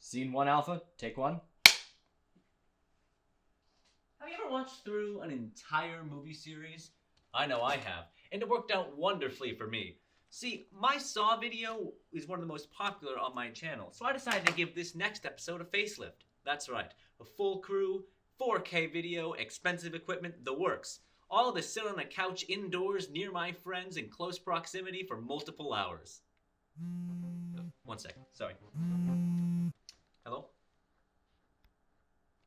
Scene 1 Alpha, take 1. Have you ever watched through an entire movie series? I know I have, and it worked out wonderfully for me. See, my Saw video is one of the most popular on my channel, so I decided to give this next episode a facelift. That's right, a full crew, 4K video, expensive equipment, the works. All to sit on a couch indoors near my friends in close proximity for multiple hours. One second, sorry. Hello?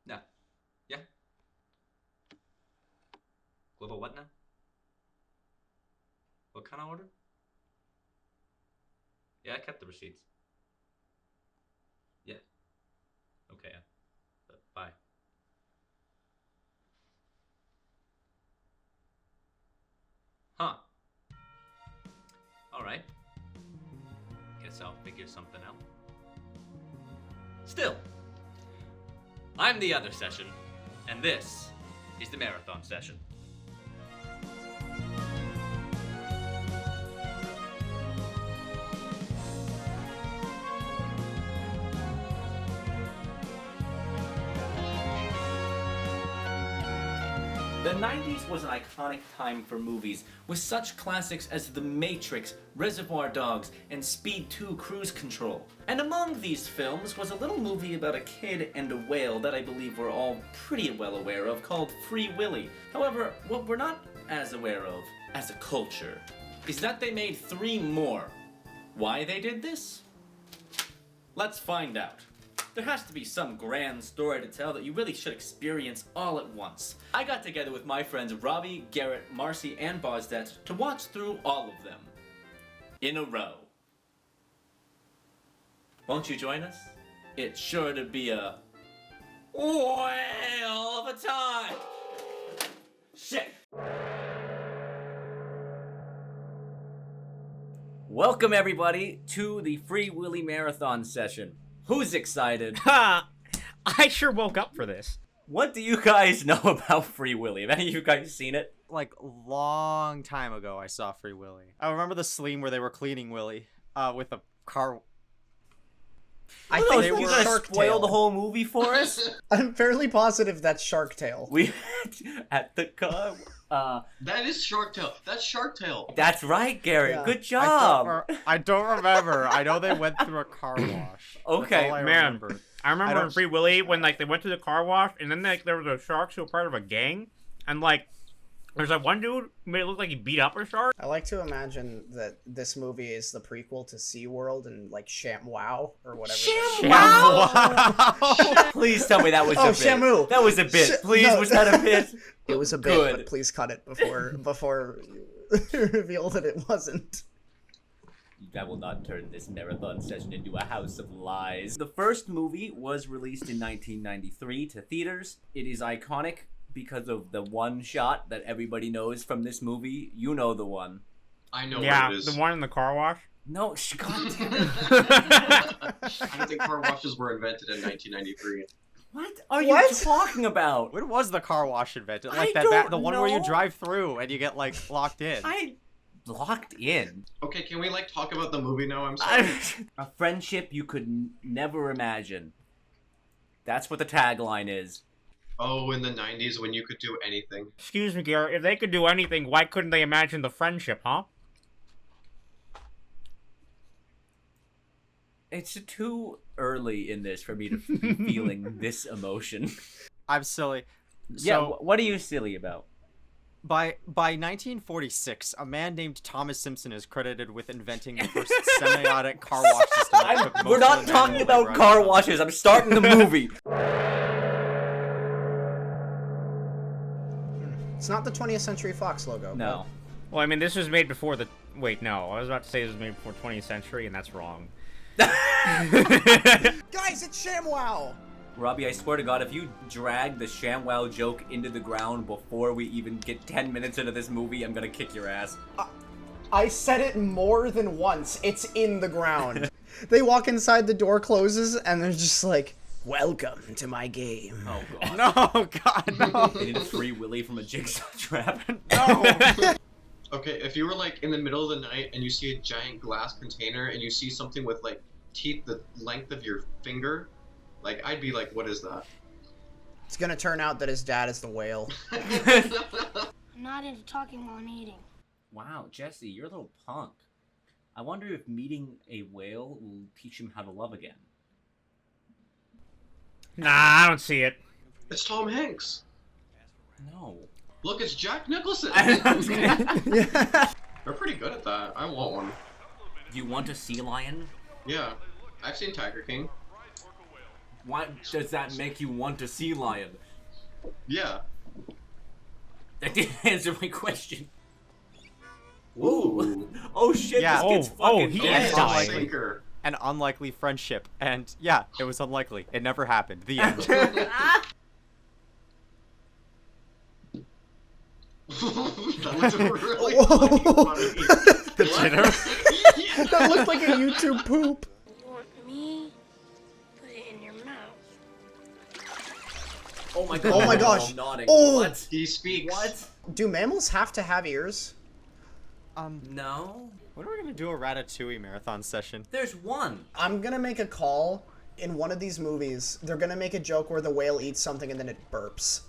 No. Yeah? Global what now? What kind of order? Yeah, I kept the receipts. Yeah. Okay, yeah. Bye. Huh. Alright. Guess I'll figure something out. Still, I'm the other session, and this is the marathon session. The 90s was an iconic time for movies, with such classics as The Matrix, Reservoir Dogs, and Speed 2 Cruise Control. And among these films was a little movie about a kid and a whale that I believe we're all pretty well aware of, called Free Willy. However, what we're not as aware of, as a culture, is that they made 3 more. Why they did this? Let's find out. There has to be some grand story to tell that you really should experience all at once. I got together with my friends Robbie, Garrett, Marcy, and Bozdet to watch through all of them. In a row. Won't you join us? It's sure to be a whale of a time! Shit! Welcome everybody to the Free Willy Marathon session. Who's excited? Ha! I sure woke up for this. What do you guys know about Free Willy? Have any of you guys seen it? Like, long time ago, I saw Free Willy. I remember the scene where they were cleaning Willy, with a car. I think they were gonna spoil the whole movie for us. I'm fairly positive that's Shark Tale. We at the car. That is Shark Tale. That's Shark Tale. That's right, Garrett. Yeah. Good job. I don't remember. I know they went through a car wash. Okay, That's all I man. remember. I remember in Free Willy when they went to the car wash and then there was a sharks who were part of a gang and there's one dude who made it look like he beat up a shark. I like to imagine that this movie is the prequel to SeaWorld and like ShamWow or whatever. Wow. Please tell me that was a bit. Shamu. That was a bit. Please, no. was that a bit? It was a bit, Good. but please cut it before you reveal that it wasn't. I will not turn this marathon session into a house of lies. The first movie was released in 1993 to theaters. It is iconic because of the one shot that everybody knows from this movie. You know the one. I know Yeah, what it is. the one in the car wash. No, God damn it. I don't think car washes were invented in 1993. What are you What? talking about? When was the car wash invented? I Like don't the one where you know. drive through and you get like locked in. I locked in. Okay, can we talk about the movie now? I'm sorry. A friendship you could never imagine. That's what the tagline is. Oh, in the 90s when you could do anything. Excuse me, Garrett. If they could do anything, why couldn't they imagine the friendship, huh? It's too early in this for me to be feeling this emotion. I'm silly. Yeah, So, what are you silly about? by 1946, a man named Thomas Simpson is credited with inventing the first semiotic car wash system. that took most We're of not the talking manual about labor car out of washes. I'm starting the movie. It's not the 20th Century Fox logo. No. Well, I mean, this was made before the... Wait, no. I was about to say this was made before 20th century, and that's wrong. Guys, it's ShamWow! Robbie, I swear to God, if you drag the ShamWow joke into the ground before we even get 10 minutes into this movie, I'm gonna kick your ass. I said it more than once. It's in the ground. They walk inside, the door closes, and they're just like, "Welcome to my game." Oh, God. No, God, no. They did a Free Willy from a jigsaw trap. No. Okay, if you were in the middle of the night and you see a giant glass container and you see something with teeth the length of your finger, Like, I'd be like, what is that? It's gonna turn out that his dad is the whale. I'm not into talking while I'm eating. Wow, Jesse, you're a little punk. I wonder if meeting a whale will teach him how to love again. Nah, I don't see it. It's Tom Hanks. No. Look, it's Jack Nicholson. Yeah. They're pretty good at that. I want one. You want a sea lion? Yeah, I've seen Tiger King. Why does that make you want a sea lion? Yeah. That didn't answer my question. Ooh. Ooh. Oh shit, Yeah. this kid's Oh, fucking he dead. is Tom dying. Sinker. An unlikely friendship, and yeah, it was unlikely. It never happened. The end. That was really Whoa. fucking funny. The What? jitter. That looked like a YouTube poop. You want me? Put it in your mouth. Oh my god. Oh my I'm gosh. nodding. Oh. What? He speaks. What? Do mammals have to have ears? No. When are we gonna do a Ratatouille marathon session? There's one. I'm gonna make a call. In one of these movies, they're gonna make a joke where the whale eats something and then it burps.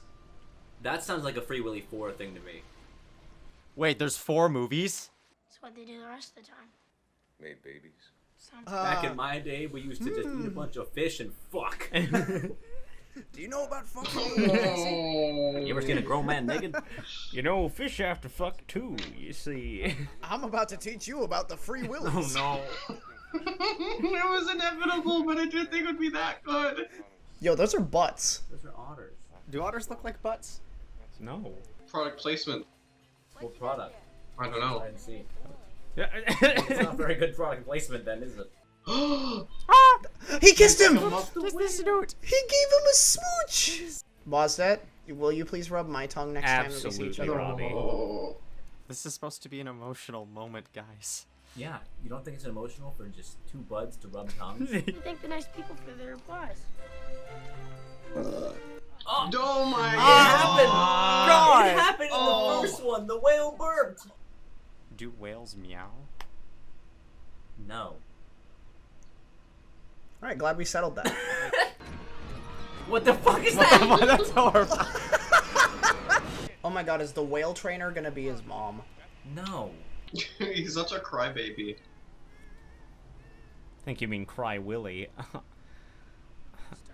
That sounds like a Free Willy 4 thing to me. Wait, there's 4 movies? That's what they do the rest of the time. Made babies. Sounds Back in my day, we used to just eat a bunch of fish and fuck. Do you know about fucking? You ever seen a grown man naked? You know, fish have to fuck too, you see. I'm about to teach you about the free Oh willies. no. It was inevitable, but I didn't think it would be that good. Yo, those are butts. Those are otters. Do otters look like butts? No. Product placement. What product? I don't know. I didn't see. Yeah. It's not very good product placement then, is it? He kissed him. Just this note. He gave him a smooch. Bosdet, will you please rub my tongue next time that we see each Absolutely, other? Robbie. Oh. This is supposed to be an emotional moment, guys. Yeah, you don't think it's emotional for just two buds to rub tongues? You thank the nice people for their applause. Oh my It god! happened! It happened in the first one! The whale burped! Do whales meow? No. Alright, glad we settled that. What the fuck is that? That's horrible. Oh my god, is the whale trainer gonna be his mom? No. He's such a crybaby. I think you mean Cry Willy.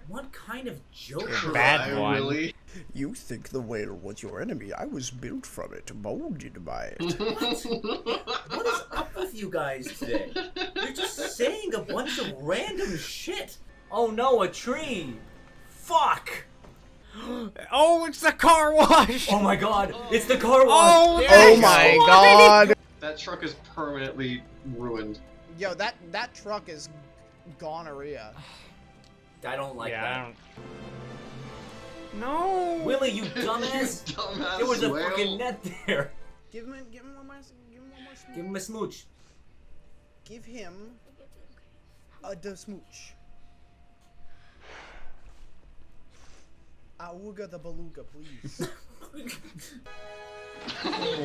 What kind of joke Bad was Bad one. Really? You think the whale was your enemy. I was built from it, molded by it. What is up with you guys today? You're just saying a bunch of random shit. Oh no, a tree. Fuck. Oh, it's the car wash! Oh my god, it's the car wash. Oh, Oh my god! That truck is permanently ruined. Yo, that truck is gonorrhea. I don't like yeah, that. I don't... No! Willie, you dumbass. Dumbass There was a whale. fucking net there. Give him one more smooch. Give him a smooch. Give him a smooch. Awooga the beluga, please.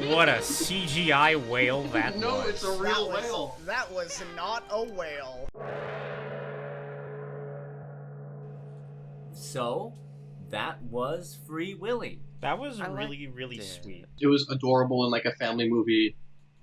What a CGI whale that No, was. it's a real whale. That was not a whale. So, that was Free Willy. That was I really, liked really it. sweet. It was adorable in like a family movie,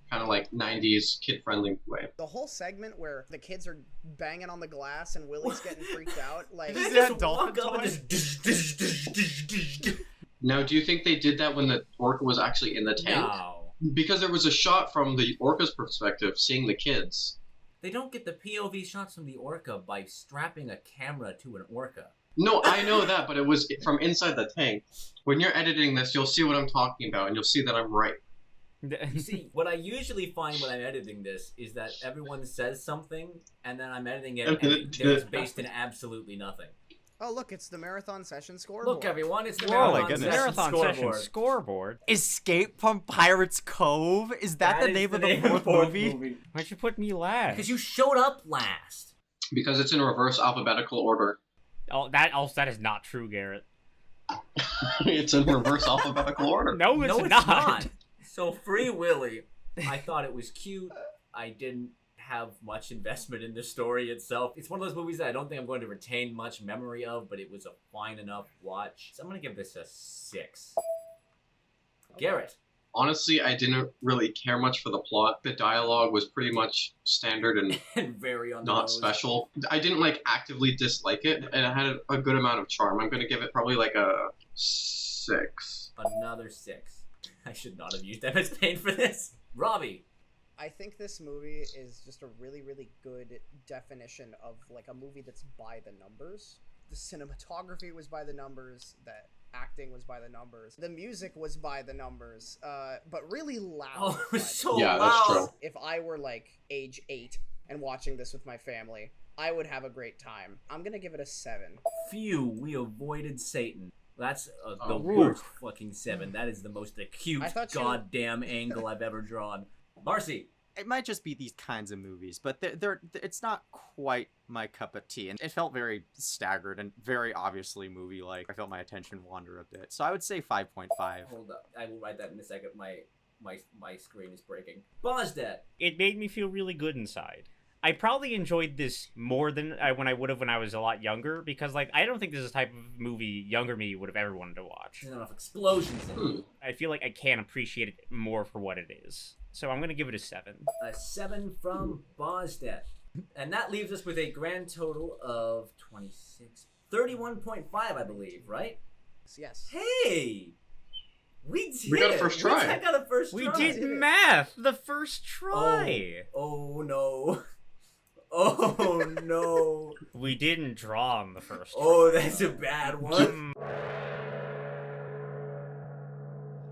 kind of like 90s kid-friendly way. The whole segment where the kids are banging on the glass and Willie's getting freaked out, like Did They that just dolphin walk up and toy? just dish, dish, dish, dish, dish, dish. Now, do you think they did that when the orca was actually in the tank? No. Because there was a shot from the orca's perspective, seeing the kids. They don't get the POV shots from the orca by strapping a camera to an orca. No, I know that, but it was from inside the tank. When you're editing this, you'll see what I'm talking about, and you'll see that I'm right. You see, what I usually find when I'm editing this is that everyone says something, and then I'm editing it, and it's based in absolutely nothing. oh look, it's the marathon session scoreboard. Look, everyone, it's the Whoa, my Marathon goodness. Session Marathon scoreboard. session scoreboard. Escape from Pirates Cove? Is that the is name of the fourth movie? Why'd you put me last? Because you showed up last. Because it's in reverse alphabetical order. Oh, that is not true, Garrett. It's in reverse alphabetical order. No, it's No, it's not. not. So Free Willy, I thought it was cute. I didn't have much investment in the story itself. It's one of those movies that I don't think I'm going to retain much memory of, but it was a fine enough watch. So I'm gonna give this a 6. Garrett. Honestly, I didn't really care much for the plot. The dialogue was pretty much standard and And very on the not nose. special. I didn't like actively dislike it, and it had a good amount of charm. I'm gonna give it probably like a 6. Another 6. I should not have used MS Paint for this. Robbie. I think this movie is just a really, really good definition of like a movie that's by the numbers. The cinematography was by the numbers, the acting was by the numbers, the music was by the numbers, but really loud. Oh, it was but so Yeah, loud. that's true. if I were like age 8 and watching this with my family, I would have a great time. I'm gonna give it a 7. Phew, we avoided Satan. That's the Oh, worst fucking 7. That is the most acute I thought you- goddamn angle I've ever drawn. Marcy. It might just be these kinds of movies, but it's not quite my cup of tea, and it felt very staggered and very obviously movie-like. I felt my attention wander a bit, so I would say 5.5. Hold up. I will write that in a second. My screen is breaking. Bosdet. It made me feel really good inside. I probably enjoyed this more than when I would have when I was a lot younger, because like I don't think this is the type of movie younger me would have ever wanted to watch. There's enough explosions in it. I feel like I can appreciate it more for what it is. So I'm gonna give it a 7. A 7 from Bosdet. And that leaves us with a grand total of 26. 31.5, I believe, right? Yes. Hey! We did We got a it. first try. I got a first We try. did math the first try. Oh no. Oh no. We didn't draw on the first. Oh, that's a bad one.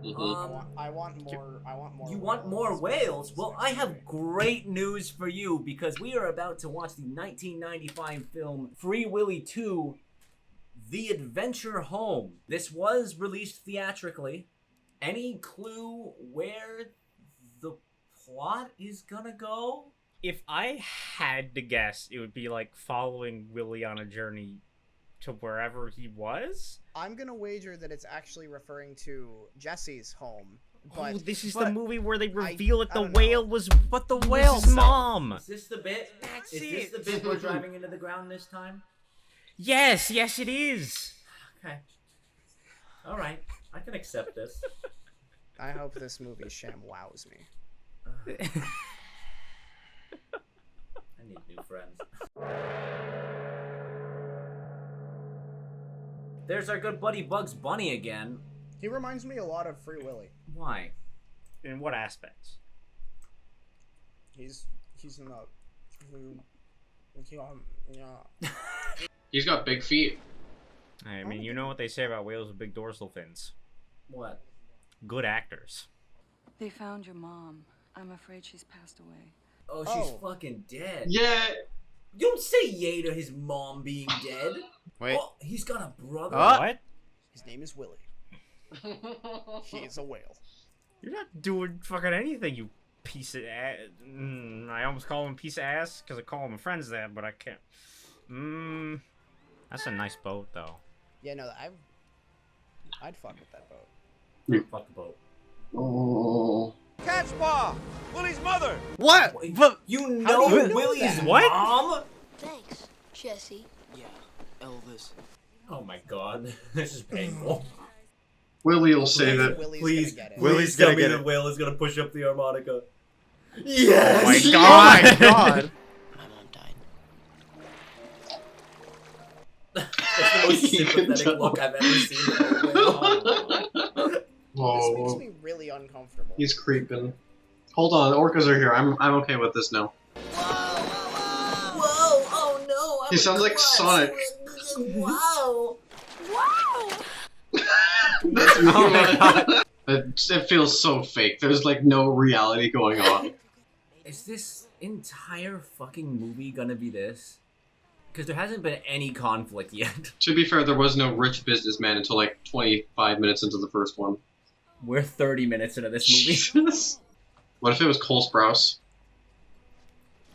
I want more. You want more whales? Well, I have great news for you because we are about to watch the 1995 film Free Willy 2, The Adventure Home. This was released theatrically. Any clue where the plot is gonna go? If I had to guess, it would be like following Willie on a journey to wherever he was. I'm gonna wager that it's actually referring to Jesse's home. But Oh, this is but the movie where they reveal that I the don't know. whale was But the was whale's his mom. Is this the bit? That's Is this it. the bit we're driving into the ground this time? Yes, it is. Okay. All right, I can accept this. I hope this movie sham wows me. I need new friends. There's our good buddy Bugs Bunny again. He reminds me a lot of Free Willy. Why? In what aspects? He's in the. Yeah. He's got big feet. I mean, you know what they say about whales with big dorsal fins. What? Good actors. They found your mom. I'm afraid she's passed away. Oh, she's Oh. fucking dead. Yeah. You don't say yay to his mom being dead. Wait. Oh, he's got a brother. What? His name is Willie. He is a whale. You're not doing fucking anything, you piece of ass. I almost call him piece of ass because I call my friends that, but I can't. That's a nice boat, though. Yeah, no, I'd fuck with that boat. Fuck the boat. Oh. Catch Paw! Willie's mother! What? But You How do know you know Willie's that? What? mom? Thanks, Jesse. Yeah, Elvis. Oh my god, this is painful. Willie will save it. Willie's Please, gonna get it. Willie's tell gonna me get the it. whale is gonna push up the harmonica. Yes! Oh my oh god! my god. My mom died. That's the most You can sympathetic tell. look I've ever seen in a whale. This makes Whoa. me really uncomfortable. He's creeping. Hold on, the orcas are here. I'm okay with this now. Whoa, oh no! He sounds like Sonic. Wow! That's me. Oh my god. It feels so fake. There's like no reality going on. Is this entire fucking movie gonna be this? Because there hasn't been any conflict yet. To be fair, there was no rich businessman until like 25 minutes into the first one. We're 30 minutes into this movie. Jesus. What if it was Cole Sprouse?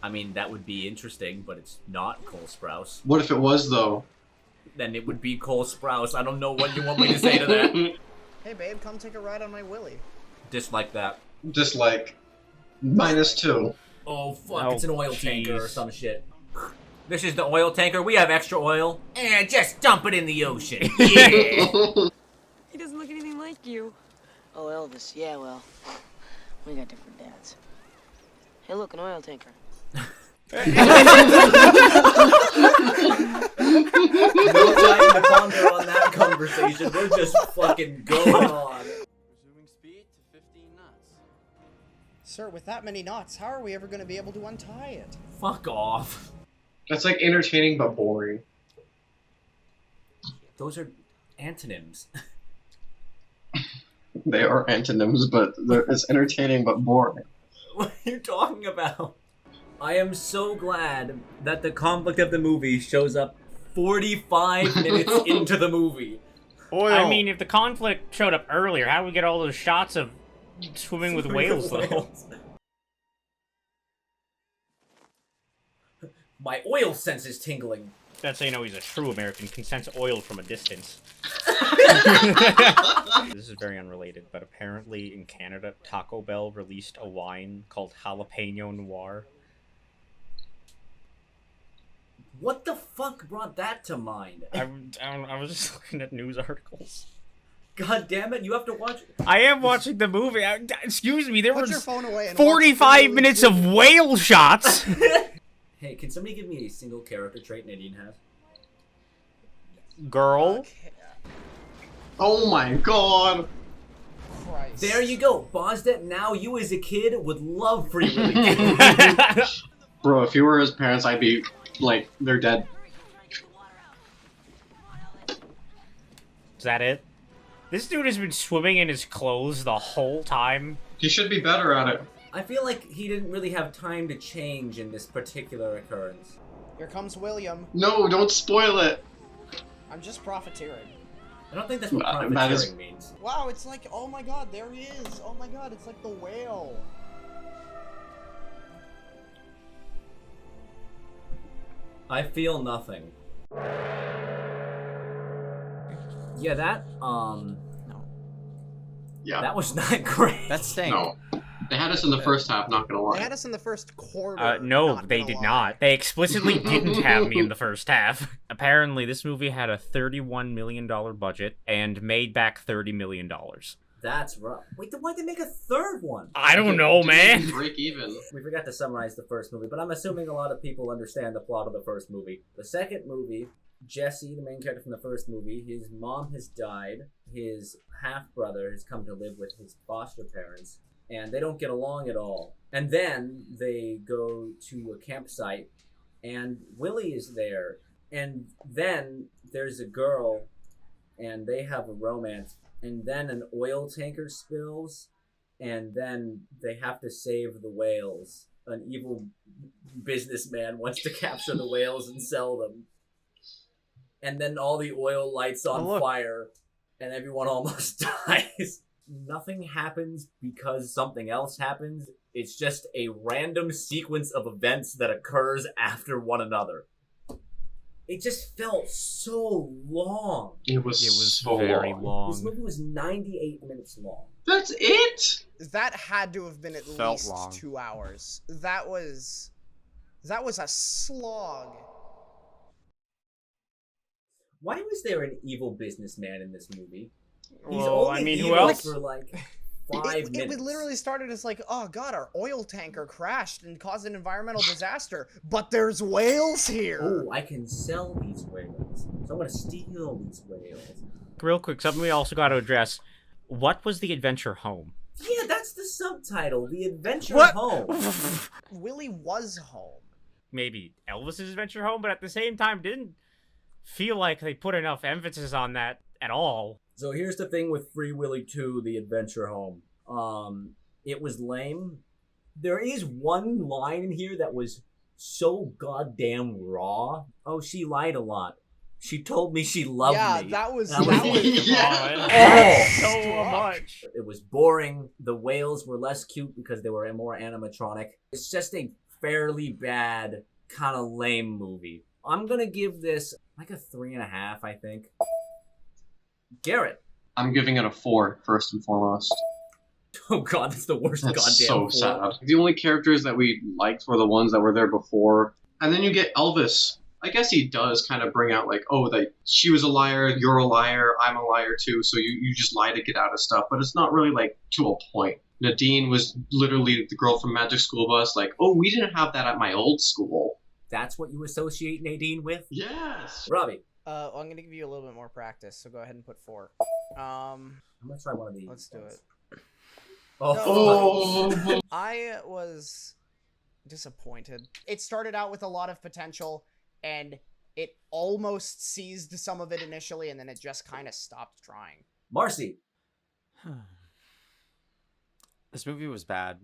I mean, that would be interesting, but it's not Cole Sprouse. What if it was though? Then it would be Cole Sprouse. I don't know what you want me to say to that. Hey babe, come take a ride on my Willie. Dislike that. Just like -2. Oh fuck, Oh, it's an oil tanker or jeez. some shit. This is the oil tanker. We have extra oil. And just dump it in the ocean. Yeah. He doesn't look anything like you. Oh, Elvis. Yeah, well, we got different dads. Hey, look, an oil tanker. No time to ponder on that conversation. We're just fucking going on. Resuming speed to 15 knots. Sir, with that many knots, how are we ever going to be able to untie it? Fuck off. That's like entertaining but boring. Those are antonyms. They are antonyms, but it's entertaining but boring. What are you talking about? I am so glad that the conflict of the movie shows up 45 minutes into the movie. Oil. I mean, if the conflict showed up earlier, how do we get all those shots of swimming with whales, though? My oil sense is tingling. That's how you know he's a true American. Can sense oil from a distance. This is very unrelated, but apparently in Canada, Taco Bell released a wine called Jalapeno Noir. What the fuck brought that to mind? I was just looking at news articles. God damn it, you have to watch. I am watching the movie. Excuse me, there Put your was phone away and watch 45 the minutes movie. of whale shots. Hey, can somebody give me a single character trait an Indian has? Girl. Okay, Oh my god! Christ. There you go, Bosdet. Now you as a kid would love Free Willy. Bro, if you were his parents, I'd be like, they're dead. Is that it? This dude has been swimming in his clothes the whole time. He should be better at it. I feel like he didn't really have time to change in this particular occurrence. Here comes William. No, don't spoil it! I'm just profiteering. I don't think that's what That profiteering is- means. Wow, it's like, oh my god, there he is. Oh my god, it's like the whale. I feel nothing. Yeah, Yeah. that was not great. That's saying. No. They had us in the first half, not gonna They lie. had us in the first quarter. No, not they gonna did lie. not. They explicitly didn't have me in the first half. Apparently, this movie had a $31 million budget and made back $30 million. That's rough. Wait, then why'd they make a third one? I don't know, Didn't man. even break even. We forgot to summarize the first movie, but I'm assuming a lot of people understand the plot of the first movie. The second movie, Jesse, the main character from the first movie, his mom has died. His half-brother has come to live with his foster parents, and they don't get along at all. And then they go to a campsite, and Willie is there. And then there's a girl, and they have a romance. And then an oil tanker spills, and then they have to save the whales. An evil businessman wants to capture the whales and sell them. And then all the oil lights on Oh, look. fire, and everyone almost dies. Nothing happens because something else happens. It's just a random sequence of events that occurs after one another. It just felt so long. It was so very long. This movie was 98 minutes long. That's it? That had to have been at Felt least long. 2 hours. That was a slog. Why was there an evil businessman in this movie? He's Well, only I mean, who evil else? for like 5 It minutes. literally started as like, oh god, our oil tanker crashed and caused an environmental disaster, but there's whales here. Oh, I can sell these whales. So I'm gonna steal these whales. Real quick, something we also got to address. What was the adventure home? Yeah, that's the subtitle. The Adventure What? Home. Willie was home. Maybe Elvis's adventure home, but at the same time, didn't feel like they put enough emphasis on that at all. So here's the thing with Free Willy 2, The Adventure Home. It was lame. There is one line in here that was so goddamn raw. Oh, she lied a lot. She told me she loved Yeah, me. that was And I that like, was Yeah. So much. It was boring. The whales were less cute because they were more animatronic. It's just a fairly bad, kind of lame movie. I'm gonna give this like a 3.5, I think. Garrett. I'm giving it a 4, first and foremost. Oh god, that's the worst That's goddamn so four. sad. The only characters that we liked were the ones that were there before. And then you get Elvis. I guess he does kind of bring out like, oh, that she was a liar, you're a liar, I'm a liar too, so you just lie to get out of stuff. But it's not really like to a point. Nadine was literally the girl from Magic School Bus, like, oh, we didn't have that at my old school. That's what you associate Nadine with? Yes. Robbie. Well, I'm gonna give you a little bit more practice, so go ahead and put 4. I'm gonna try one of these. Let's do it. Oh. I was disappointed. It started out with a lot of potential, and it almost seized some of it initially, and then it just kind of stopped trying. Marcy. This movie was bad.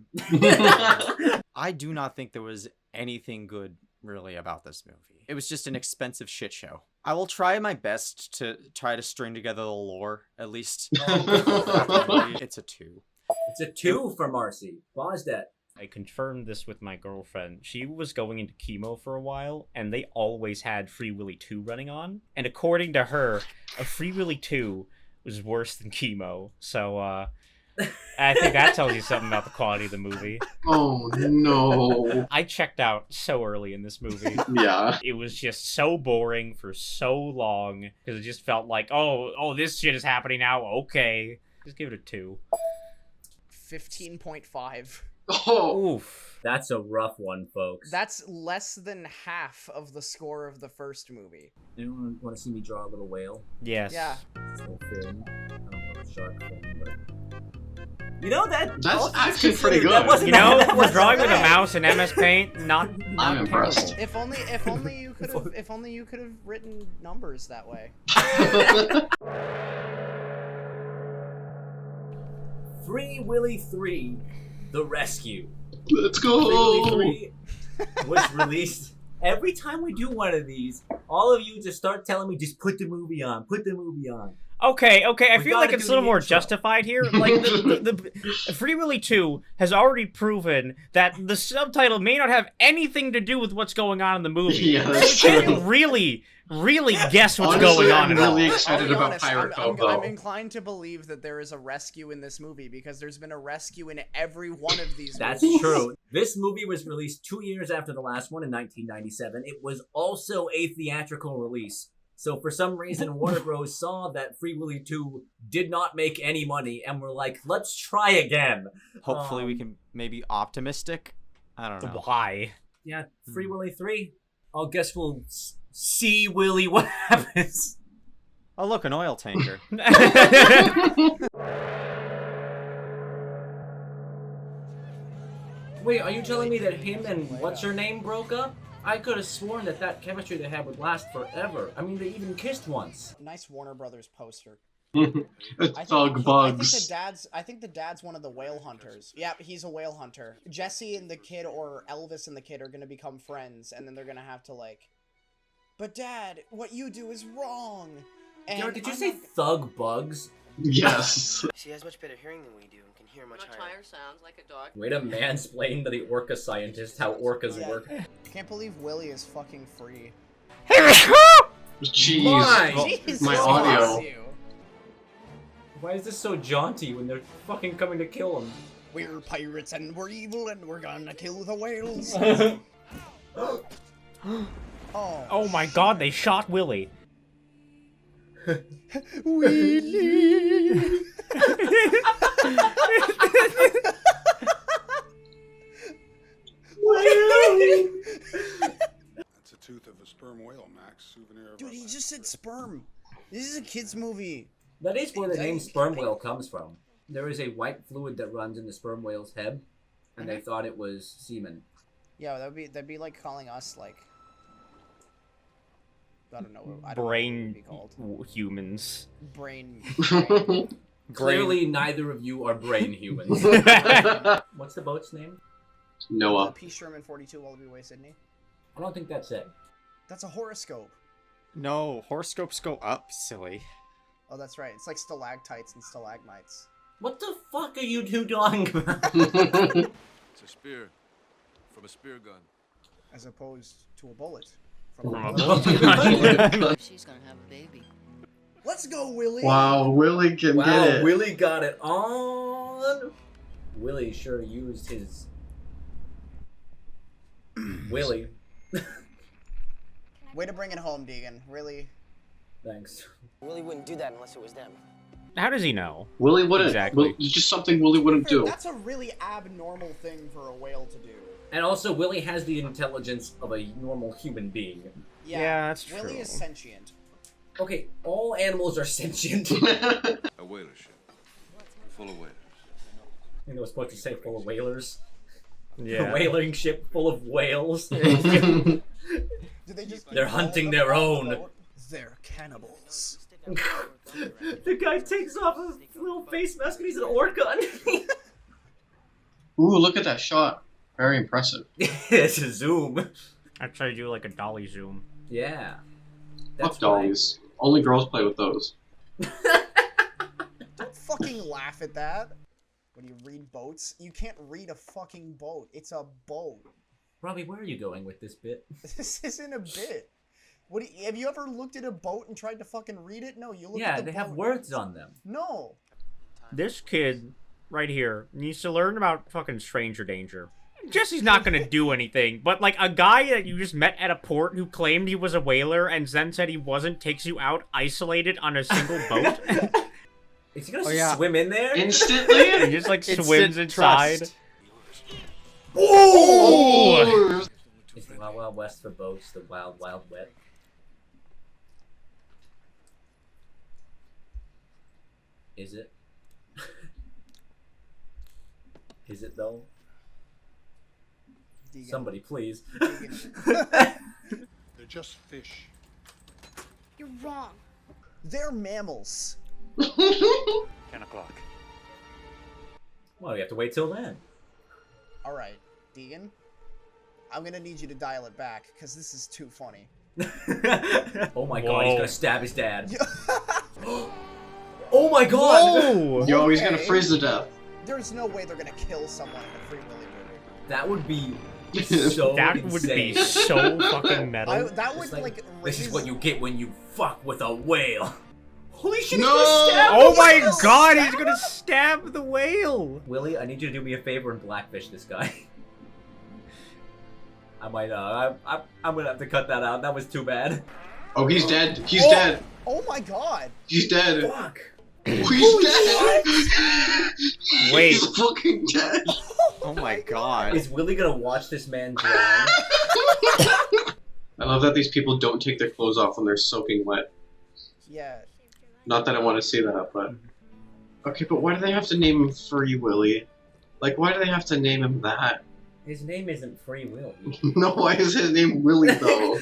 I do not think there was anything good really about this movie. It was just an expensive shit show. I will try my best to try to string together the lore, at least. It's a 2. It's a 2 for Marcy. Bosdet. I confirmed this with my girlfriend. She was going into chemo for a while, and they always had Free Willy 2 running on. And according to her, a Free Willy 2 was worse than chemo. So, I think that tells you something about the quality of the movie. Oh, no. I checked out so early in this movie. Yeah. It was just so boring for so long, because it just felt like, oh, this shit is happening now, okay. Just give it a 2. 15.5. Oh. Oof. That's a rough one, folks. That's less than half of the score of the first movie. Anyone want to see me draw a little whale? Yes. Yeah. It's a little fin. I don't know a shark fin, but... You know, That's all things actually pretty considered, that good. wasn't You know, that for wasn't drawing with a bad. mouse and MS Paint, not I'm impressed. If only you could have written numbers that way. Free Willy 3, The Rescue. Let's Free Willy go. 3 was released. Every time we do one of these, all of you just start telling me, just put the movie on, put the movie on. Okay, I We feel like gotta it's a do little the more intro. justified here. Like, the Free Willy 2 has already proven that the subtitle may not have anything to do with what's going on in the movie. Yeah, that's You can't true. really guess what's Honestly, going on I'm at all. really I'll excited be about honest, Pirate I'm Cove, inclined to believe that there is a rescue in this movie because there's been a rescue in every one of these That's movies. true. This movie was released 2 years after the last one in 1997. It was also a theatrical release. So for some reason, Warner Bros. Saw that Free Willy 2 did not make any money and were like, let's try again. Hopefully we can maybe optimistic. I don't know. Why? Yeah, Free Willy 3. I guess we'll see Willy what happens. Oh, look, an oil tanker. Wait, are you telling me that him and what's-her-name broke up? I could have sworn that chemistry they had would last forever. I mean, they even kissed once. Nice Warner Brothers poster. It's Thug Bugs. I think the dad's one of the whale hunters. Yeah, he's a whale hunter. Jesse and the kid, or Elvis and the kid, are gonna become friends, and then they're gonna have to like. But Dad, what you do is wrong. And Jared, did you I'm say not- thug bugs? Yes. She has much better hearing than we do and can hear much higher. sounds like a dog. Way to mansplain to the orca scientist how orcas Yeah. work. Can't believe Willie is fucking free. Jeez. Why? Jesus My bless audio. you. Why is this so jaunty when they're fucking coming to kill him? We're pirates and we're evil and we're gonna kill the whales. Oh. Oh my god, they shot Willy. Willie. That's a tooth of a sperm whale, Max. Souvenir of Dude, our he last just said trip. sperm. This is a kid's movie. That is where the name sperm whale comes from. There is a white fluid that runs in the sperm whale's head, and they thought it was semen. Yeah, that'd be like calling us like. I don't know. I don't know what it would Brain be called. humans. Brain. Clearly, neither of you are brain humans. What's the boat's name? Noah. P. Sherman 42 Wallaby Way, Sydney. I don't think that's it. That's a horoscope. No, horoscopes go up, silly. Oh, that's right. It's like stalactites and stalagmites. What the fuck are you two talking about? It's a spear. From a spear gun. As opposed to a bullet. From a She's gonna have a baby. Let's go, Willie! Wow, Willie can get it. Willie got it on. Willie sure used his Willie. Way to bring it home, Deegan. Really. Thanks. Willie wouldn't do that unless it was them. How does he know? Willie wouldn't. Exactly. It's just something Willie wouldn't do. That's a really abnormal thing for a whale to do. And also, Willie has the intelligence of a normal human being. Yeah, that's true. Willie is sentient. Okay, all animals are sentient. A whaler ship. Full of whalers. I think I was supposed to say full of whalers. Yeah. A whaling ship full of whales. Do they just They're hunting their own. They're cannibals. The guy takes off his little face mask and he's an orca underneath. Ooh, look at that shot. Very impressive. It's a zoom. I try to do like a dolly zoom. Yeah. Fuck dollies. Only girls play with those. Don't fucking laugh at that. What do you read boats? You can't read a fucking boat. It's a boat. Robbie, where are you going with this bit? This isn't a bit. Have you ever looked at a boat and tried to fucking read it? No, you look at Yeah, the they boat. have words on them. No. This kid right here needs to learn about fucking stranger danger. Jesse's not gonna do anything, but like a guy that you just met at a port who claimed he was a whaler and then said he wasn't takes you out isolated on a single boat. Is he gonna swim in there? Instantly? He just like swims inside. Trust. Oh! It's the Wild Wild West for boats, the Wild Wild Wet. Is it? Is it though? Deegan. Somebody please. They're just fish. You're wrong. They're mammals. 10 o'clock. Well, we have to wait till then. Alright, Deegan. I'm gonna need you to dial it back, because this is too funny. Oh my god, he's Whoa. gonna stab his dad. Oh my god! Whoa! Yo, he's gonna Okay. freeze to death. There's no way they're gonna kill someone in a Free Willy movie. That would be so That insane. would be so fucking metal. That would, It's like, like, this is raise- what you get when you fuck with a whale. Holy shit, No! he's gonna stab Oh the my whale! god, he's gonna stab the whale! Willie, I need you to do me a favor and blackfish this guy. I might, I'm gonna have to cut that out. That was too bad. Oh, he's dead. He's dead. Oh my god! He's dead. Fuck. He's dead. Wait. He's fucking dead. Oh my god. Is Willie gonna watch this man drown? I love that these people don't take their clothes off when they're soaking wet. Yeah. Not that I want to see that, but... Okay, but why do they have to name him Free Willy? Like, why do they have to name him that? His name isn't Free Will. No, why is his name Willy, though?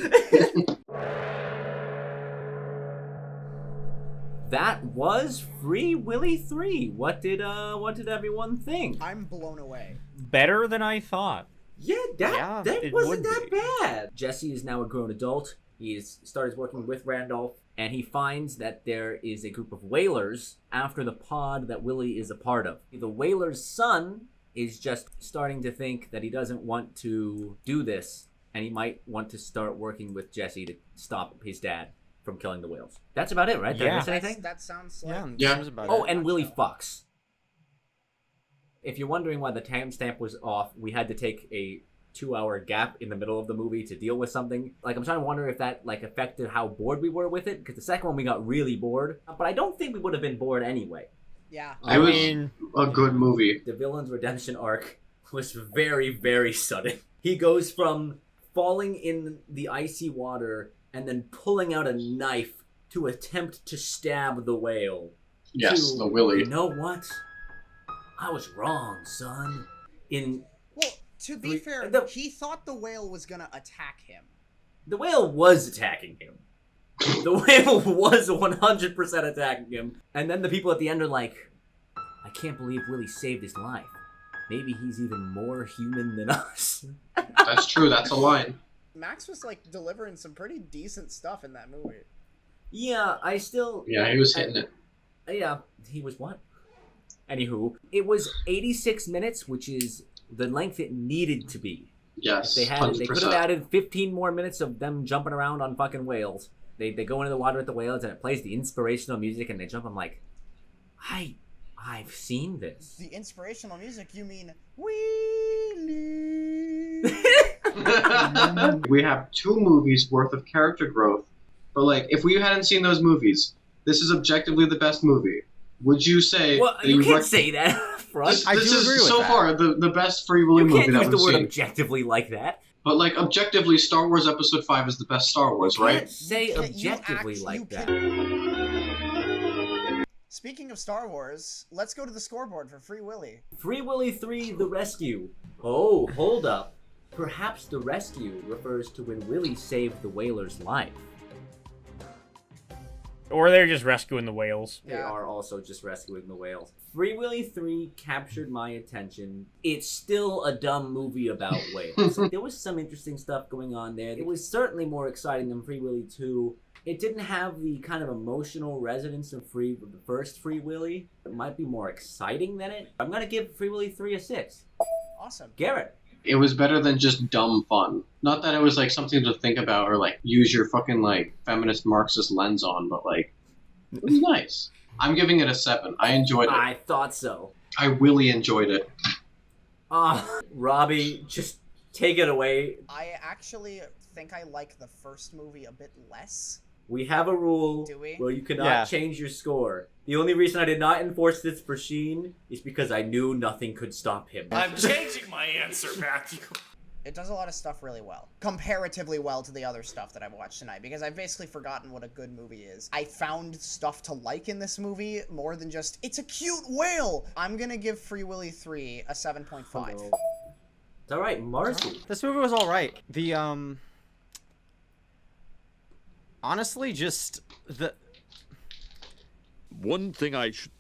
That was Free Willy 3. What did everyone think? I'm blown away. Better than I thought. Yeah, Yeah, that it wasn't would that be. bad. Jesse is now a grown adult. He's started working with Randolph, and he finds that there is a group of whalers after the pod that Willie is a part of. The whaler's son is just starting to think that he doesn't want to do this, and he might want to start working with Jesse to stop his dad from killing the whales. That's about it, right? Did I Yeah. miss anything? That sounds like... Yeah, Yeah. seems about Oh, it. and Willie fucks. If you're wondering why the timestamp was off, we had to take a 2-hour gap in the middle of the movie to deal with something. Like, I'm trying to wonder if that, like, affected how bored we were with it, because the second one we got really bored. But I don't think we would have been bored anyway. Yeah. It was a good movie. The villain's redemption arc was very, very sudden. He goes from falling in the icy water and then pulling out a knife to attempt to stab the whale. Yes, to, the Willy. You know what? I was wrong, son. Well, to be fair, he thought the whale was gonna attack him. The whale was attacking him. The whale was 100% attacking him. And then the people at the end are like, I can't believe Willie saved his life. Maybe he's even more human than us. That's true, that's a line. Max was, like, delivering some pretty decent stuff in that movie. Yeah, I still... Yeah, he was hitting it. Yeah, he was what? Anywho, it was 86 minutes, which is the length it needed to be. Yes, They could have 100%. added 15 more minutes of them jumping around on fucking whales. They go into the water with the whales and it plays the inspirational music and they jump. I'm like, I I've seen this. The inspirational music, you mean Wheelie? We have 2 movies worth of character growth, but like, if we hadn't seen those movies, this is objectively the best movie. Would you say? Well, that you can't rec- say that, Front. This, I this do is agree with so that. far the best Free Willy You movie can't that use the we've word seen. objectively like that. But like, objectively, Star Wars Episode 5 is the best Star Wars, You right? can't say objectively like that. Speaking of Star Wars, let's go to the scoreboard for Free Willy. Free Willy 3: The Rescue. Oh, hold up. Perhaps the rescue refers to when Willy saved the whaler's life. Or they're just rescuing the whales. They are also just rescuing the whales. Free Willy 3 captured my attention. It's still a dumb movie about whales. There was some interesting stuff going on there. It was certainly more exciting than Free Willy 2. It didn't have the kind of emotional resonance of the first Free Willy. It might be more exciting than it. I'm gonna give Free Willy 3 a 6. Awesome. Garrett. It was better than just dumb fun. Not that it was like something to think about or like use your fucking like feminist Marxist lens on, but like it was nice. I'm giving it a 7. I enjoyed it. I thought so. I really enjoyed it. Robbie, just take it away. I actually think I like the first movie a bit less. We have a rule Do we? where you cannot Yeah. change your score. The only reason I did not enforce this for Sheen is because I knew nothing could stop him. I'm changing my answer, Matthew. It does a lot of stuff really well. Comparatively well to the other stuff that I've watched tonight, because I've basically forgotten what a good movie is. I found stuff to like in this movie more than just, it's a cute whale! I'm gonna give Free Willy 3 a 7.5. It's alright, Marcy. This movie was alright. The, honestly, just, One thing I should.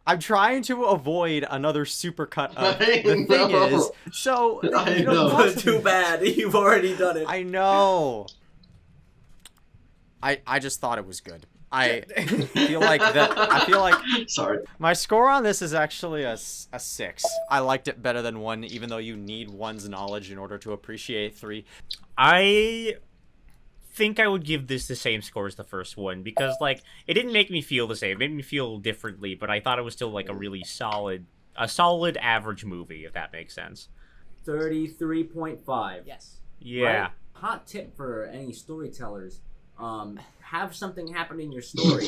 I'm trying to avoid another supercut of I the thing know. is, so I you know, know. most- Too bad, you've already done it. I know. I just thought it was good. I feel like Sorry. my score on this is actually a 6. I liked it better than 1, even though you need 1's knowledge in order to appreciate 3. I think I would give this the same score as the first one because like it didn't make me feel the same. It made me feel differently, but I thought it was still like a really solid average movie, if that makes sense. 33.5. Yes. Yeah. Right? Hot tip for any storytellers. Have something happen in your story.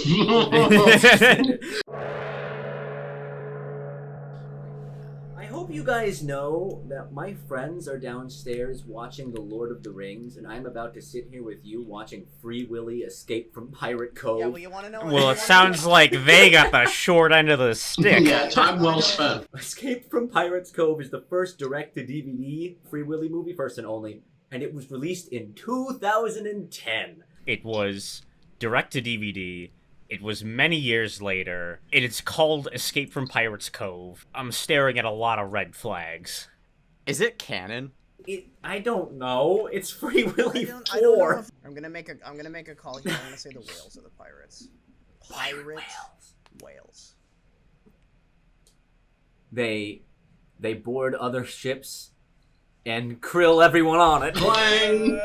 I hope you guys know that my friends are downstairs watching The Lord of the Rings, and I'm about to sit here with you watching Free Willy escape from Pirate Cove. Yeah, well, you wanna know? Well, it sounds like they got the short end of the stick. Yeah, time well spent. Escape from Pirates Cove is the first direct-to-DVD Free Willy movie, first and only, and it was released in 2010. It was direct to DVD. It was many years later. It's called Escape from Pirates Cove. I'm staring at a lot of red flags. Is it canon? I don't know. It's Free Willy 4. I don't know if, I'm gonna make a call here. I'm gonna say the whales are the pirates. Pirate whales. They board other ships and krill everyone on it. Clang!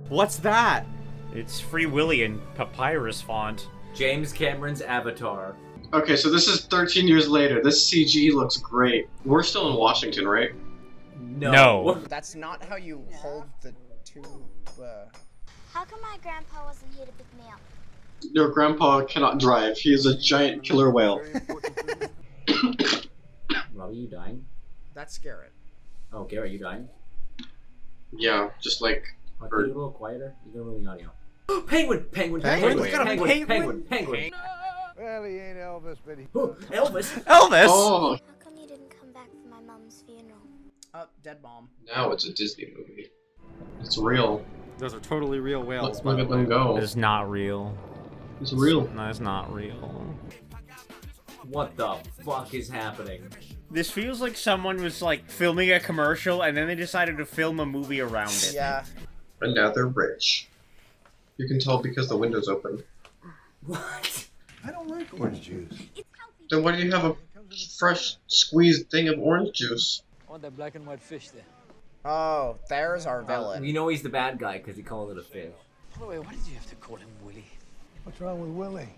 What's that? It's Free Willy in papyrus font. James Cameron's Avatar. Okay, so this is 13 years later. This CG looks great. We're still in Washington, right? No. That's not how you hold the tube. How come my grandpa wasn't here to pick me up? Your grandpa cannot drive. He is a giant killer whale. Robbie, you dying? That's Garrett. Oh, Garrett, you dying? Yeah, just like... Can you be a little quieter? You don't really audio. Penguin! Penguin! Penguin? Penguin! Well, he ain't Elvis, but he... Elvis! Elvis! Oh, How come you didn't come back for my mom's funeral? Dead mom. now it's a Disney movie. It's real. Those are totally real whales. Look at them go. It's not real. It's real. No, it's not real. What the fuck is happening? This feels like someone was like filming a commercial and then they decided to film a movie around it. Yeah. And now they're rich. You can tell because the window's open. What? I don't like orange juice. Then why do you have a fresh squeezed thing of orange juice? I want that black and white fish there. Oh, there's our villain. You know he's the bad guy because he called it a fish. Wait, why did you have to call him Willie? What's wrong with Willie?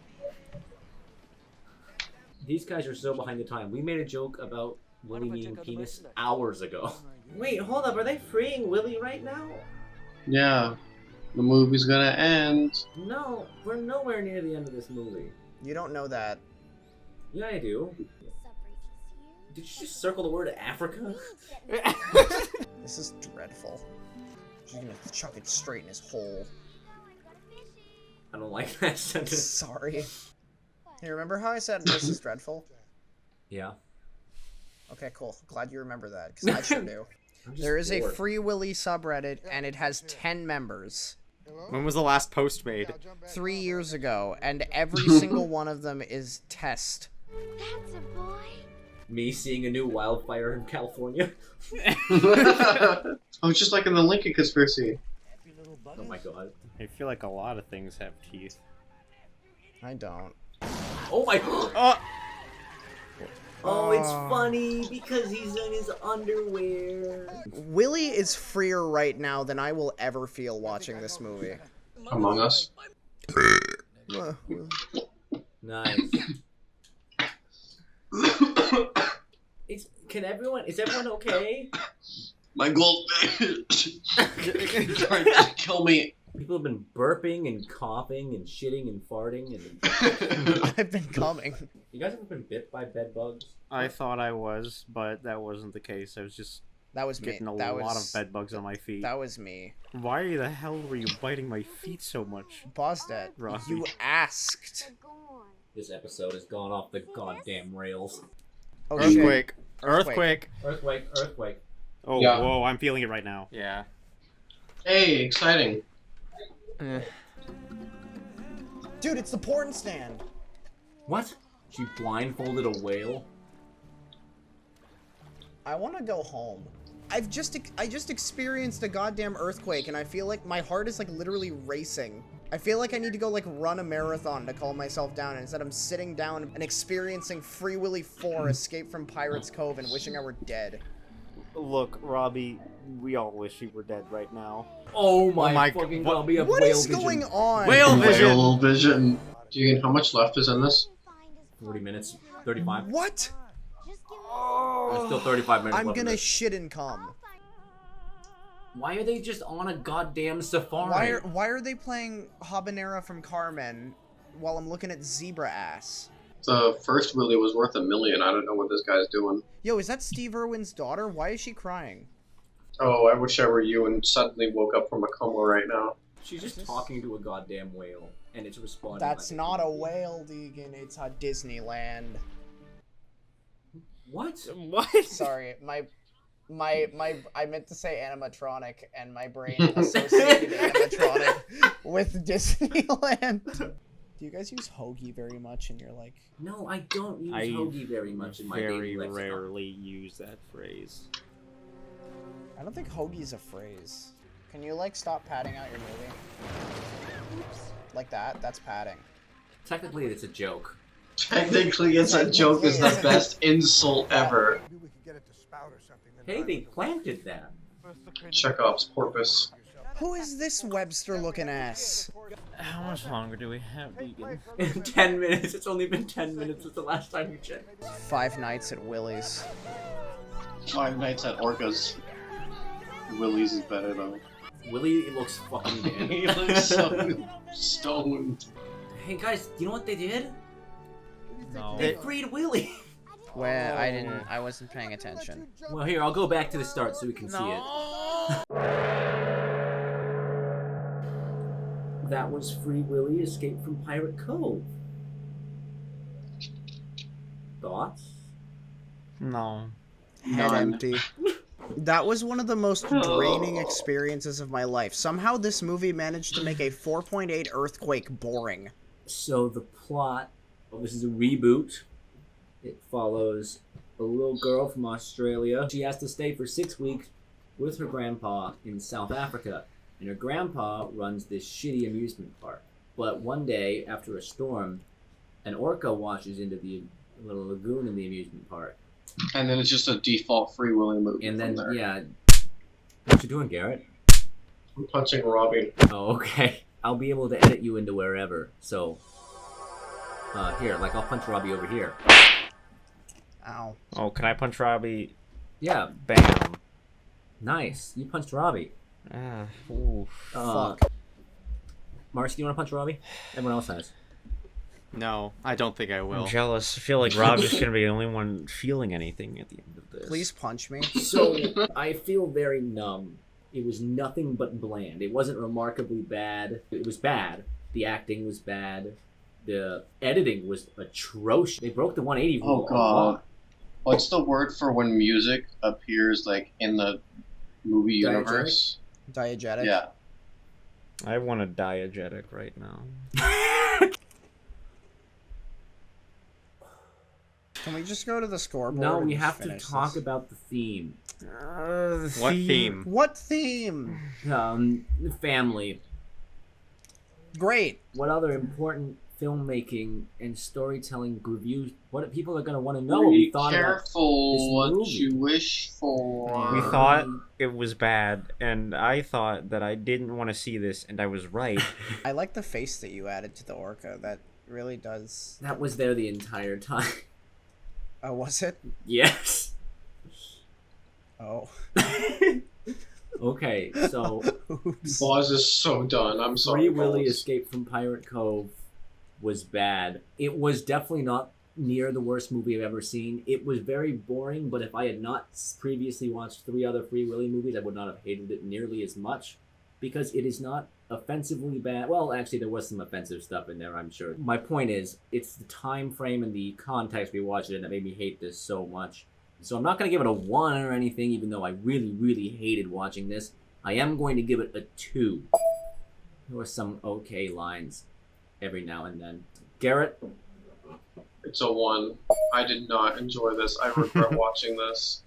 These guys are so behind the time. We made a joke about Willie meaning penis hours ago. Wait, hold up. Are they freeing Willie right now? Yeah. The movie's gonna end. No, we're nowhere near the end of this movie. You don't know that. Yeah, I do. Did you just circle the word Africa? This is dreadful. She's gonna chuck it straight in his hole. I don't like that sentence. Sorry. You remember how I said this is dreadful? Yeah. Okay, cool. Glad you remember that, because I sure do. There is a Free Willy subreddit, and it has 10 members. When was the last post made? 3 years ago, and every single one of them is test. That's a boy. Me seeing a new wildfire in California. Oh, just like in the Lincoln conspiracy. Oh my god. I feel like a lot of things have teeth. I don't. Oh my god. Oh, it's funny because he's in his underwear. Willie is freer right now than I will ever feel watching this movie. Among Us. Nice. Is everyone okay? My goldfish. Trying to kill me. People have been burping and coughing and shitting and farting and. I've been coming. You guys ever been bit by bed bugs? I thought I was, but that wasn't the case. I was just getting a lot of bed bugs on my feet. That was me. Why the hell were you biting my feet so much? Bosdet, Robbie? you asked. This episode has gone off the goddamn rails. Oh, Earthquake. shit. Earthquake. Earthquake. Oh, Yeah. whoa, I'm feeling it right now. Yeah. Hey, exciting. Dude, it's the porn stand. What? She blindfolded a whale? I want to go home. I just experienced a goddamn earthquake, and I feel like my heart is like literally racing. I feel like I need to go like run a marathon to calm myself down, and instead I'm sitting down and experiencing Free Willy 4 Escape from Pirates Cove and wishing I were dead. Look, Robbie, we all wish you were dead right now. Oh my fucking god, we have What whale is vision. going on? Whale vision! Whale vision. Do you get how much left is in this? 40 minutes. 35. What? There's still 35 minutes I'm left of gonna this. shit and come. Why are they just on a goddamn safari? Why are they playing Habanera from Carmen while I'm looking at zebra ass? The first Willy was worth $1 million. I don't know what this guy's doing. Yo, is that Steve Irwin's daughter? Why is she crying? Oh, I wish I were you and suddenly woke up from a coma right now. She's just talking to a goddamn whale, and it's responding. That's like not a whale, Deegan. It's a Disneyland. What? What? Sorry, I meant to say animatronic, and my brain associated animatronic with Disneyland. Do you guys use hoagie very much in your like? No, I don't use I hoagie very much in my daily very lexicon. rarely use that phrase. I don't think hoagie is a phrase. Can you like stop padding out your movie? Like that? That's padding. Technically, it's a joke. Technically, it's a joke is the best insult ever. Maybe we could get it to spout or something. Hey, they planted that. Chekhov's porpoise. Who is this Webster-looking ass? How much longer do we have, Deegan? 10 minutes. It's only been 10 minutes since the last time you checked. 5 nights at Willie's. 5 nights at Orca's. Willie's is better though. Willie looks fucking dead. He looks so stoned. Hey guys, you know what they did? No. They freed Willie. Well, I wasn't paying attention. Well, here, I'll go back to the start so we can see it. That was Free Willy Escape from Pirate Cove. Thoughts? No. Head None. empty. That was one of the most draining experiences of my life. Somehow this movie managed to make a 4.8 earthquake boring. So the plot, well, this is a reboot. It follows a little girl from Australia. She has to stay for 6 weeks with her grandpa in South Africa. And her grandpa runs this shitty amusement park. But one day, after a storm, an orca washes into the little lagoon in the amusement park. And then it's just a default Free Willy movie. And then, from there. yeah, What you doing, Garrett? I'm punching Robbie. Oh, okay. I'll be able to edit you into wherever. So, here, like I'll punch Robbie over here. Ow. Oh, can I punch Robbie? Yeah. Bam. Nice. You punched Robbie. Ooh. Fuck. Marcy, do you want to punch Robbie? Everyone else has. No, I don't think I will. I'm jealous. I feel like Robbie's gonna be the only one feeling anything at the end of this. Please punch me. So, I feel very numb. It was nothing but bland. It wasn't remarkably bad. It was bad. The acting was bad. The editing was atrocious. They broke the 180 rule. Oh god. What's the word for when music appears like in the movie universe? Diegetic? Yeah. I want a diegetic right now. Can we just go to the scoreboard? No, and we just have to finish talk this? about the theme. What theme? What theme? Family. Great. What other important filmmaking and storytelling reviews? What people are going to want to know what we Be thought careful about this what movie. you wish for. We thought it was bad, and I thought that I didn't want to see this, and I was right. I like the face that you added to the orca. That really does. That was there the entire time. Oh, was it? Yes. Oh. Okay, so Boz is so done. I'm sorry. Free Willy Boz. Escape from Pirate Cove was bad. It was definitely not near the worst movie I've ever seen. It was very boring, but if I had not previously watched 3 other Free Willy movies, I would not have hated it nearly as much, because it is not offensively bad. Well, actually, there was some offensive stuff in there, I'm sure. My point is, it's the time frame and the context we watched it in that made me hate this so much. So I'm not going to give it a 1 or anything, even though I really, really hated watching this. I am going to give it a 2. There were some okay lines every now and then. Garrett? It's a 1. I did not enjoy this. I regret watching this.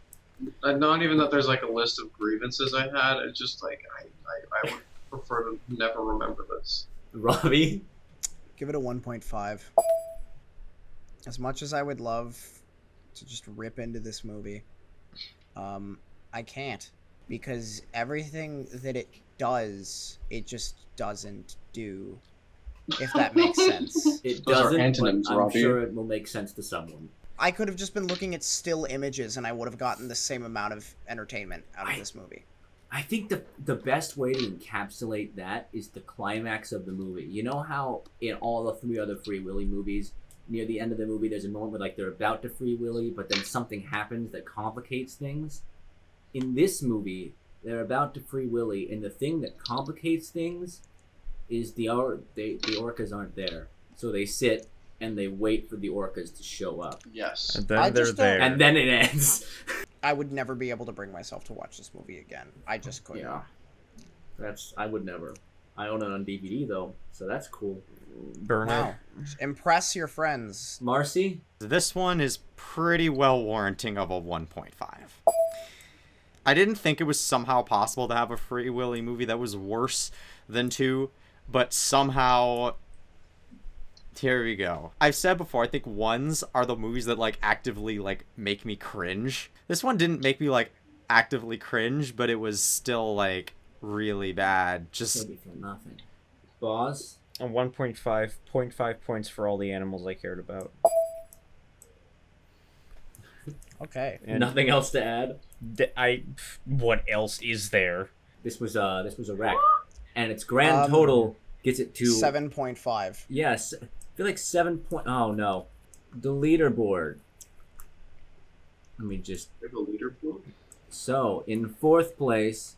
Not even that there's like a list of grievances I had. It's just like I would prefer to never remember this. Robbie? Give it a 1.5. As much as I would love to just rip into this movie, I can't, because everything that it does, it just doesn't do, if that makes sense. It Those are doesn't, antonyms, but I'm Robbie. sure it will make sense to someone. I could have just been looking at still images and I would have gotten the same amount of entertainment out of this movie. I think the best way to encapsulate that is the climax of the movie. You know how in all the 3 other Free Willy movies, near the end of the movie, there's a moment where like they're about to Free Willy, but then something happens that complicates things? In this movie, they're about to Free Willy, and the thing that complicates things is the orcas aren't there. So they sit and they wait for the orcas to show up. Yes. And then they're there. And then it ends. I would never be able to bring myself to watch this movie again. I just couldn't. Yeah. I would never. I own it on DVD though, so that's cool. Burn Wow. Impress your friends. Marcy? This one is pretty well warranting of a 1.5. I didn't think it was somehow possible to have a Free Willy movie that was worse than 2, but somehow... Here we go. I've said before, I think 1s are the movies that, like, actively, like, make me cringe. This one didn't make me, like, actively cringe, but it was still, like, really bad. Just... Maybe for nothing. Boss? A 1.5 points for all the animals I cared about. Okay. And Nothing else to add? What else is there? This was a wreck. And its grand total gets it to 7.5. Yes. I feel like 7 point. Oh no. The leaderboard. Let me just. The leaderboard? So, in 4th place,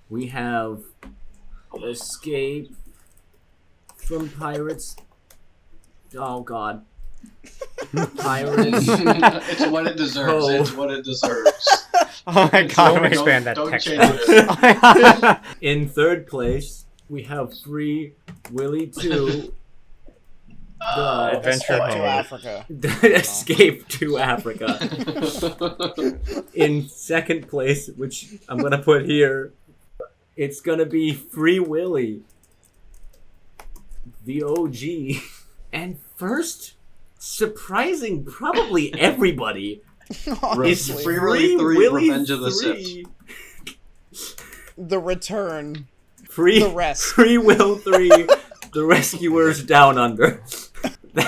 we have Escape from Pirates. Oh god. Pirates. It's what it deserves. Oh. It's what it deserves. Oh my god, Don't don't expand that don't text. change it. In 3rd place, we have Free Willy 2. The Adventure Escape Home. to Africa. Escape to Africa. In 2nd place, which I'm gonna put here, it's gonna be Free Willy, the OG. And first, surprising probably everybody, is Honestly. Free Willy 3 Revenge of the 3. The Return. Free The Rest. Free Will 3, The Rescuers Down Under.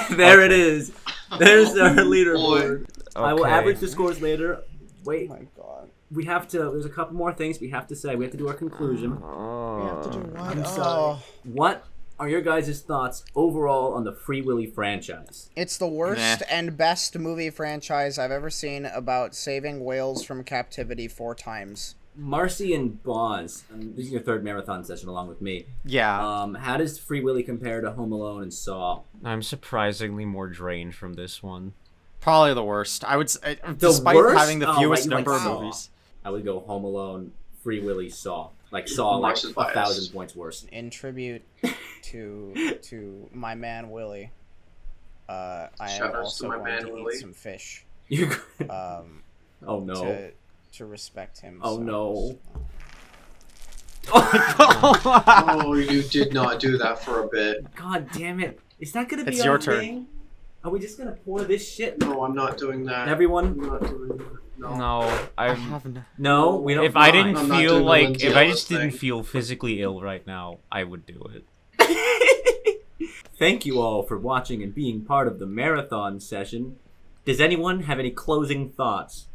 There it is. There's our leaderboard. I will average the scores later. Wait. Oh my god. We have to. There's a couple more things we have to say. We have to do our conclusion. We have to do what? I'm sorry. What are your guys' thoughts overall on the Free Willy franchise? It's the worst and best movie franchise I've ever seen about saving whales from captivity 4 times. Marcy and Boz, this is your third marathon session along with me. Yeah. How does Free Willy compare to Home Alone and Saw? I'm surprisingly more drained from this one. Probably the worst. I would say, despite having the fewest number of movies. I would go Home Alone, Free Willy, Saw. Like Saw, like 1,000 points worse. In tribute to my man Willie, I am also going to eat some fish. Oh no. To respect him. Oh no. Oh, you did not do that for a bit. God damn it. Is that gonna be It's our your turn. thing? Are we just gonna pour this shit? No, I'm not doing that. Everyone? I'm not doing that. No, No, we don't. If I didn't I'm not feel doing the like, Lindsay if I Ellis just didn't thing. feel physically ill right now, I would do it. Thank you all for watching and being part of the marathon session. Does anyone have any closing thoughts?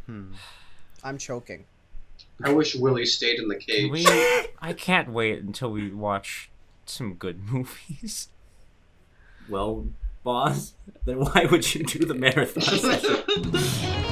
I'm choking. I wish Willie stayed in the cage. I can't wait until we watch some good movies. Well, boss, then why would you do the marathon session?